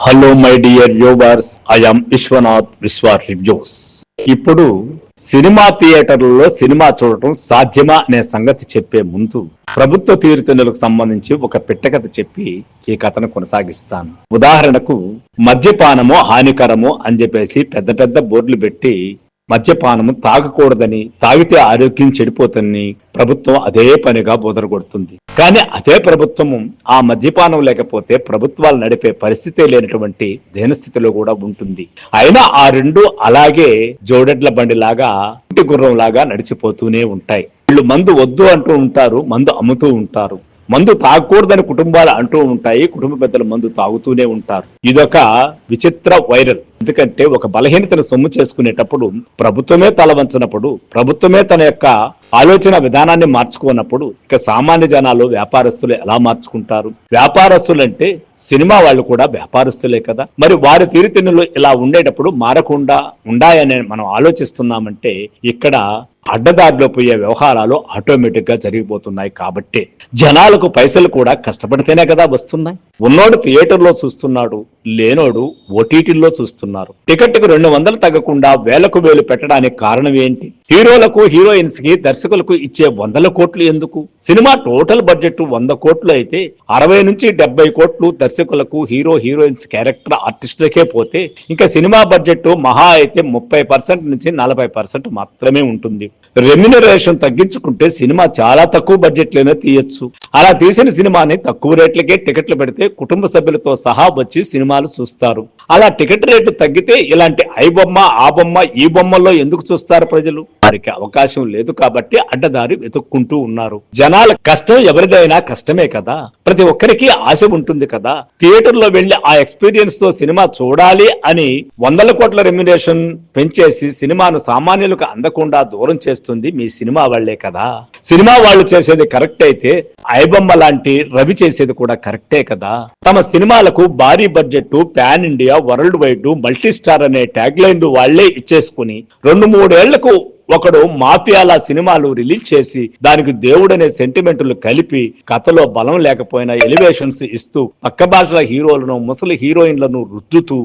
Hello my dear viewers, I am Vishwanath Vishwa reviews. ఇప్పుడు cinema థియేటర్లలో cinema చూడటం సాధ్యమా అనే సంగతి చెప్పే ముందు ప్రభుత్వ తీరుతెన్నులకు సంబంధించి ఒక పిట్టకథ చెప్పి ఈ కథను కొనసాగిస్తాను. ఉదాహరణకు మద్యపానము హానికరము అని చెప్పేసి పెద్ద పెద్ద బోర్డులు పెట్టి మద్యపానము తాగకూడదని, తాగితే ఆరోగ్యం చెడిపోతుందని ప్రభుత్వం అదే పనిగా బోధరగొడుతుంది. కానీ అదే ప్రభుత్వము ఆ మద్యపానం లేకపోతే ప్రభుత్వాలు నడిపే పరిస్థితే లేనటువంటి దేనస్థితిలో కూడా ఉంటుంది. అయినా ఆ రెండు అలాగే జోడెడ్ల బండి లాగా, ఇంటి గుర్రం లాగా నడిచిపోతూనే ఉంటాయి. వీళ్ళు మందు వద్దు అంటూ ఉంటారు, మందు అమ్ముతూ ఉంటారు. మందు తాగకూడదని కుటుంబాలు అంటూ ఉంటాయి, కుటుంబ పెద్దలు మందు తాగుతూనే ఉంటారు. ఇదొక విచిత్ర వైరల్. ఎందుకంటే ఒక బలహీనతను సొమ్ము చేసుకునేటప్పుడు ప్రభుత్వమే తల వంచినప్పుడు, ప్రభుత్వమే తన యొక్క ఆలోచన విధానాన్ని మార్చుకున్నప్పుడు ఇక సామాన్య జనాలు, వ్యాపారస్తులు ఎలా మార్చుకుంటారు? వ్యాపారస్తులంటే సినిమా వాళ్ళు కూడా వ్యాపారస్తులే కదా. మరి వారి తీరుతెన్నులు ఇలా ఉండేటప్పుడు మారకుండా ఉండాయని మనం ఆలోచిస్తున్నామంటే ఇక్కడ అడ్డదారిలో పోయే వ్యవహారాలు ఆటోమేటిక్ గా జరిగిపోతున్నాయి. కాబట్టి జనాలకు పైసలు కూడా కష్టపడితేనే కదా వస్తున్నాయి. ఉన్నోడు థియేటర్లో చూస్తున్నాడు, లేనోడు ఓటీటీల్లో చూస్తున్నారు. టికెట్కు 200 తగ్గకుండా వేలకు వేలు పెట్టడానికి కారణం ఏంటి? హీరోలకు, హీరోయిన్స్ కి, దర్శకులకు ఇచ్చే 100 కోట్లు ఎందుకు? సినిమా టోటల్ బడ్జెట్ 100 కోట్లు అయితే 60 నుంచి 70 కోట్లు దర్శకులకు, హీరోయిన్స్, క్యారెక్టర్ ఆర్టిస్టులకే పోతే ఇంకా సినిమా బడ్జెట్ మహా అయితే 30% నుంచి 40% మాత్రమే ఉంటుంది. రెమ్యునరేషన్ తగ్గించుకుంటే సినిమా చాలా తక్కువ బడ్జెట్ లోనే తీయొచ్చు. అలా తీసిన సినిమాని తక్కువ రేట్లకే టికెట్లు పెడితే కుటుంబ సభ్యులతో సహా వచ్చి సినిమాలు చూస్తారు. అలా టికెట్ రేటు తగ్గితే ఇలాంటి ఐ బొమ్మ, ఆ బొమ్మ, ఈ బొమ్మల్లో ఎందుకు చూస్తారు ప్రజలు? వారికి అవకాశం లేదు కాబట్టి అడ్డదారి వెతుక్కుంటూ ఉన్నారు. జనాల కష్టం ఎవరిదైనా కష్టమే కదా. ప్రతి ఒక్కరికి ఆశ ఉంటుంది కదా. థియేటర్ లో వెళ్లి ఆ ఎక్స్పీరియన్స్ తో సినిమా చూడాలి అని 100 కోట్ల రెమ్యునరేషన్ పెంచేసి సినిమాను సామాన్యులకు అందకుండా దూరం చేస్తుంది మీ సినిమా వాళ్లే కదా. సినిమా వాళ్ళు చేసేది కరెక్ట్ అయితే ఐబొమ్మ లాంటి రవి చేసేది కూడా కరెక్టే కదా. తమ సినిమాలకు భారీ budget, pan India, world wide, multi star అనే ట్యాగ్ లైన్లు వాళ్లే ఇచ్చేసుకుని 2-3 ఏళ్లకు ఒకడు మాఫియాల సినిమాలు రిలీజ్ చేసి దానికి దేవుడనే సెంటిమెంట్లు కలిపి కథలో బలం లేకపోయినా ఎలివేషన్స్ ఇస్తూ పక్క భాషల హీరోలను, ముసలి హీరోయిన్లను రుద్దుతూ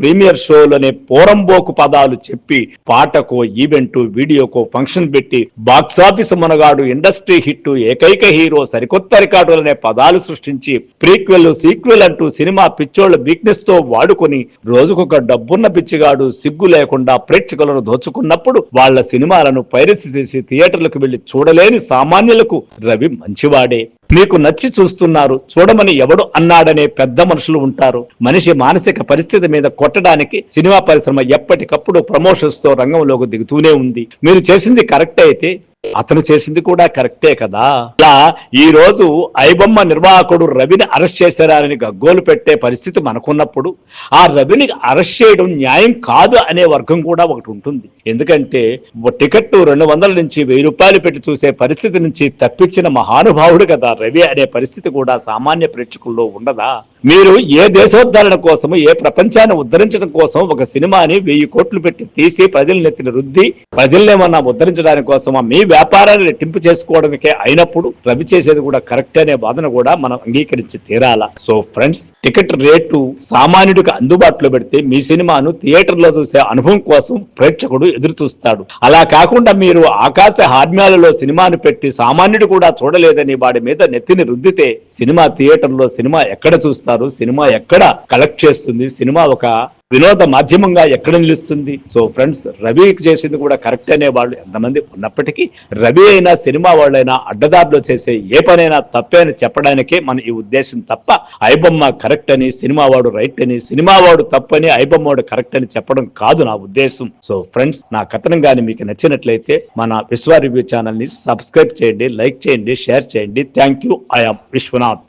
ప్రీమియర్ షోలనే పోరంబోకు పదాలు చెప్పి పాటకో, ఈవెంట్, వీడియోకో ఫంక్షన్ పెట్టి బాక్సాఫీస్ మునగాడు, ఇండస్ట్రీ హిట్, ఏకైక హీరో, సరికొత్త రికార్డులనే పదాలు సృష్టించి ప్రీక్వెల్, సీక్వెల్ అంటూ సినిమా పిచ్చోళ్ల వీక్నెస్ తో వాడుకొని రోజుకొక డబ్బున్న పిచ్చిగాడు సిగ్గు లేకుండా ప్రేక్షకులను దోచుకున్నప్పుడు వాళ్ళ సినిమాలను పైరసీ చేసి థియేటర్లకు వెళ్లి చూడలేని సామాన్యులకు రవి మంచివాడే. మీకు నచ్చి చూస్తున్నారు, చూడమని ఎవడు అన్నాడనే పెద్ద మనుషులు ఉంటారు. మనిషి మానసిక పరిస్థితి మీద కొట్టడానికి సినిమా పరిశ్రమ ఎప్పటికప్పుడు ప్రమోషన్స్ తో రంగంలోకి దిగుతూనే ఉంది. మీరు చేసింది కరెక్ట్ అయితే అతను చేసింది కూడా కరెక్టే కదా. అలా ఈ రోజు ఐబొమ్మ నిర్వాహకుడు రవిని అరెస్ట్ చేశారని గగ్గోలు పెట్టే పరిస్థితి మనకున్నప్పుడు ఆ రవిని అరెస్ట్ చేయడం న్యాయం కాదు అనే వర్గం కూడా ఒకటి ఉంటుంది. ఎందుకంటే టికెట్ 200 నుంచి 1000 రూపాయలు పెట్టి చూసే పరిస్థితి నుంచి తప్పించిన మహానుభావుడు కదా రవి అనే పరిస్థితి కూడా సామాన్య ప్రేక్షకుల్లో ఉండదా? మీరు ఏ దేశోద్ధరణ కోసం, ఏ ప్రపంచాన్ని ఉద్ధరించడం కోసం ఒక సినిమాని 1000 కోట్లు పెట్టి తీసి ప్రజలనెత్తిన రుద్ది ప్రజలనేమన్నా ఉద్ధరించడానికి కోసమా మీ వ్యాపారాన్ని రెట్టింపు చేసుకోవడానికే అయినప్పుడు రవి చేసేది కూడా కరెక్ట్ అనే వాదన కూడా మనం అంగీకరించి తీరాలా. సో ఫ్రెండ్స్, టికెట్ రేటు సామాన్యుడికి అందుబాటులో పెడితే మీ సినిమాను థియేటర్ లో చూసే అనుభవం కోసం ప్రేక్షకుడు ఎదురు చూస్తాడు. అలా కాకుండా మీరు ఆకాశ హార్మ్యాలలో సినిమాను పెట్టి సామాన్యుడు కూడా చూడలేదని వాడి మీద నెత్తిని రుద్దితే సినిమా థియేటర్ లో సినిమా ఎక్కడ చూస్తారు? సినిమా ఎక్కడ కలెక్ట్ చేస్తుంది? సినిమా ఒక వినోద మాధ్యమంగా ఎక్కడ నిలుస్తుంది? సో ఫ్రెండ్స్, రవికి చేసింది కూడా కరెక్ట్ అనే వాళ్ళు ఎంతమంది ఉన్నప్పటికీ రవి అయినా సినిమా వాళ్ళైనా అడ్డదారిలో చేసే ఏ పనైనా తప్పే అని చెప్పడానికే మన ఈ ఉద్దేశం తప్ప ఐబొమ్మ కరెక్ట్ అని, సినిమా వాడు రైట్ అని, సినిమా వాడు తప్పని, ఐబొమ్మ వాడు కరెక్ట్ అని చెప్పడం కాదు నా ఉద్దేశం. సో ఫ్రెండ్స్, నా కథనం కానీ మీకు నచ్చినట్లయితే మన విశ్వ రివ్యూ ఛానల్ ని సబ్స్క్రైబ్ చేయండి, లైక్ చేయండి, షేర్ చేయండి. Thank you. I am Vishwanath.